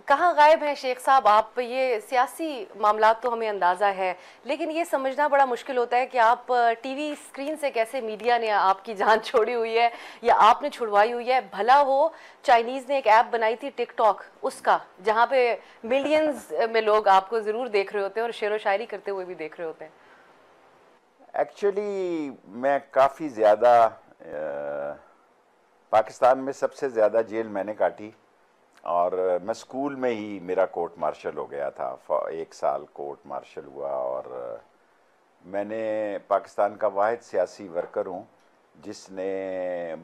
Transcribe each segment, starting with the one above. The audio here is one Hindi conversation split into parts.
कहाँ गायब हैं शेख साहब आप? ये सियासी मामलात तो हमें अंदाज़ा है, लेकिन ये समझना बड़ा मुश्किल होता है कि आप टीवी स्क्रीन से कैसे मीडिया ने आपकी जान छोड़ी हुई है या आपने छुड़वाई हुई है। भला हो चाइनीज़ ने एक ऐप बनाई थी टिकटॉक, उसका जहाँ पे मिलियंस में लोग आपको ज़रूर देख रहे होते हैं और शेर व शायरी करते हुए भी देख रहे होते हैं। एक्चुअली मैं काफ़ी ज़्यादा पाकिस्तान में सबसे ज़्यादा जेल मैंने काटी, और मैं स्कूल में ही मेरा कोर्ट मार्शल हो गया था। 1 साल कोर्ट मार्शल हुआ, और मैंने पाकिस्तान का वाहिद सियासी वर्कर हूँ जिसने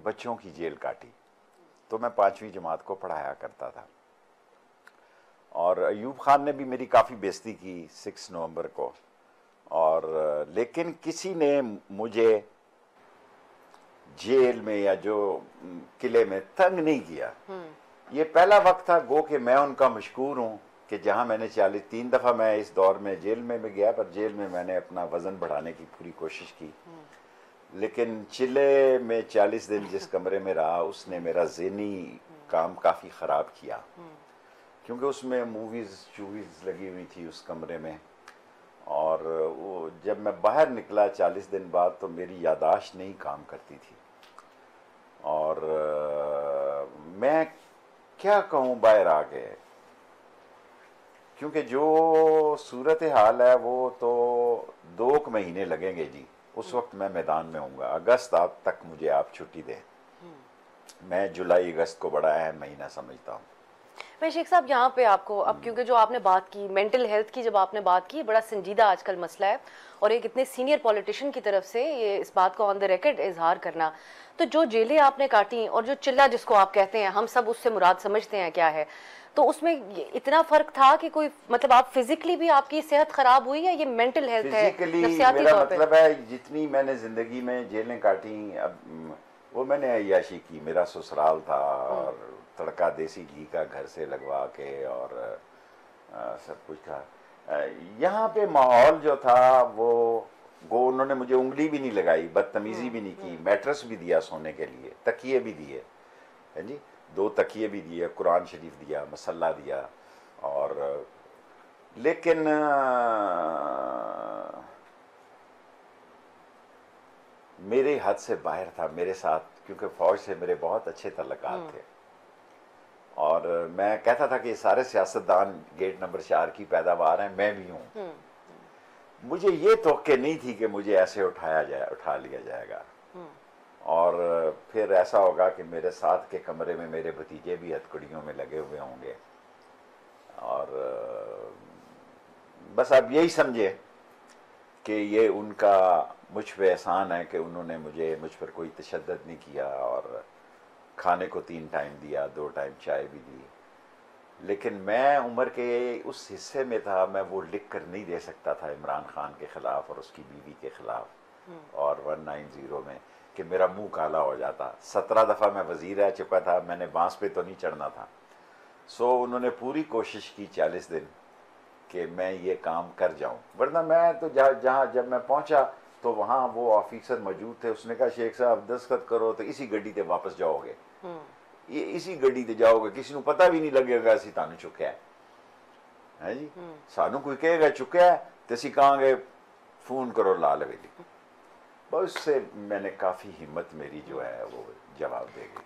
बच्चों की जेल काटी। तो मैं 5वीं जमात को पढ़ाया करता था, और अयूब खान ने भी मेरी काफ़ी बेइज्जती की 6 नवंबर को। और लेकिन किसी ने मुझे जेल में या जो किले में तंग नहीं किया। ये पहला वक्त था गो कि मैं उनका मशकूर हूँ कि जहाँ मैंने 43 दफ़ा मैं इस दौर में जेल में गया, पर जेल में मैंने अपना वज़न बढ़ाने की पूरी कोशिश की। लेकिन चिले में 40 दिन जिस कमरे में रहा उसने मेरा ज़हनी काम काफ़ी ख़राब किया, क्योंकि उसमें मूवीज़ शूवीज़ लगी हुई थी उस कमरे में। और वो जब मैं बाहर निकला 40 दिन बाद तो मेरी यादाश्त नहीं काम करती थी। और मैं क्या कहूँ बाहर आ गए, क्योंकि जो सूरत हाल है वो तो 2 महीने लगेंगे जी। उस वक्त मैं मैदान में हूँगा। अगस्त आप तक मुझे आप छुट्टी दें। मैं जुलाई अगस्त को बड़ा अहम महीना समझता हूँ। मैं शेख साहब यहाँ पे आपको अब, क्योंकि जो आपने बात की मेंटल हेल्थ की, जब आपने बात की, बड़ा संजीदा आजकल मसला है और एक इतने सीनियर पॉलिटिशियन की तरफ से ये इस बात को ऑन द रिकॉर्ड इजहार करना, तो जो जेलें आपने काटी और जो चिल्ला जिसको आप कहते हैं, हम सब उससे मुराद समझते हैं क्या है, तो उसमें इतना फर्क था कि कोई मतलब आप फिजिकली भी आपकी सेहत खराब हुई है, ये मेंटल हेल्थ है, फिजिकली नफसियाती मेरा तौर पे? मतलब है जितनी मैंने ज़िंदगी में जेलें काटी, अब वो मैंने अय्याशी की। मेरा ससुराल था और तड़का देसी घी का घर से लगवा के, और सब कुछ था। यहाँ पे माहौल जो था वो उन्होंने मुझे उंगली भी नहीं लगाई, बदतमीजी भी नहीं की। मैट्रेस भी दिया सोने के लिए, तकिए भी दिए, है जी, 2 तकिए भी दिए, कुरान शरीफ दिया, मसल्ला दिया। और लेकिन मेरे हद से बाहर था मेरे साथ, क्योंकि फौज से मेरे बहुत अच्छे तल्लुकात थे। और मैं कहता था कि सारे सियासतदान गेट नंबर 4 की पैदावार हैं, मैं भी हूँ। मुझे ये तोक़े नहीं थी कि मुझे ऐसे उठा लिया जाएगा, और फिर ऐसा होगा कि मेरे साथ के कमरे में मेरे भतीजे भी हथकड़ियों में लगे हुए होंगे। और बस आप यही समझे कि ये उनका मुझ पे एहसान है कि उन्होंने मुझ पर कोई तशद्दुद नहीं किया, और खाने को 3 टाइम दिया, 2 टाइम चाय भी दी। लेकिन मैं उम्र के उस हिस्से में था, मैं वो लिख कर नहीं दे सकता था इमरान खान के ख़िलाफ़ और उसकी बीवी के ख़िलाफ़, और 190 में, कि मेरा मुंह काला हो जाता। 17 दफ़ा मैं वज़ीर रह चुका था, मैंने बांस पे तो नहीं चढ़ना था। सो उन्होंने पूरी कोशिश की 40 दिन कि मैं ये काम कर जाऊं, वरना मैं तो जब मैं पहुंचा तो वहाँ वो ऑफिसर मौजूद थे। उसने कहा शेख साहब दस्तखत करो तो इसी गड्डी ते वापस जाओगे, ये इसी गड्डी ते जाओगे, किसी को पता भी नहीं लगेगा असी तानू चुक्या है जी। सानू कोई कहेगा चुक्या है तो असी कहांगे फोन करो लाल हवेली। बस उससे मैंने काफ़ी हिम्मत मेरी जो है वो जवाब दे गई।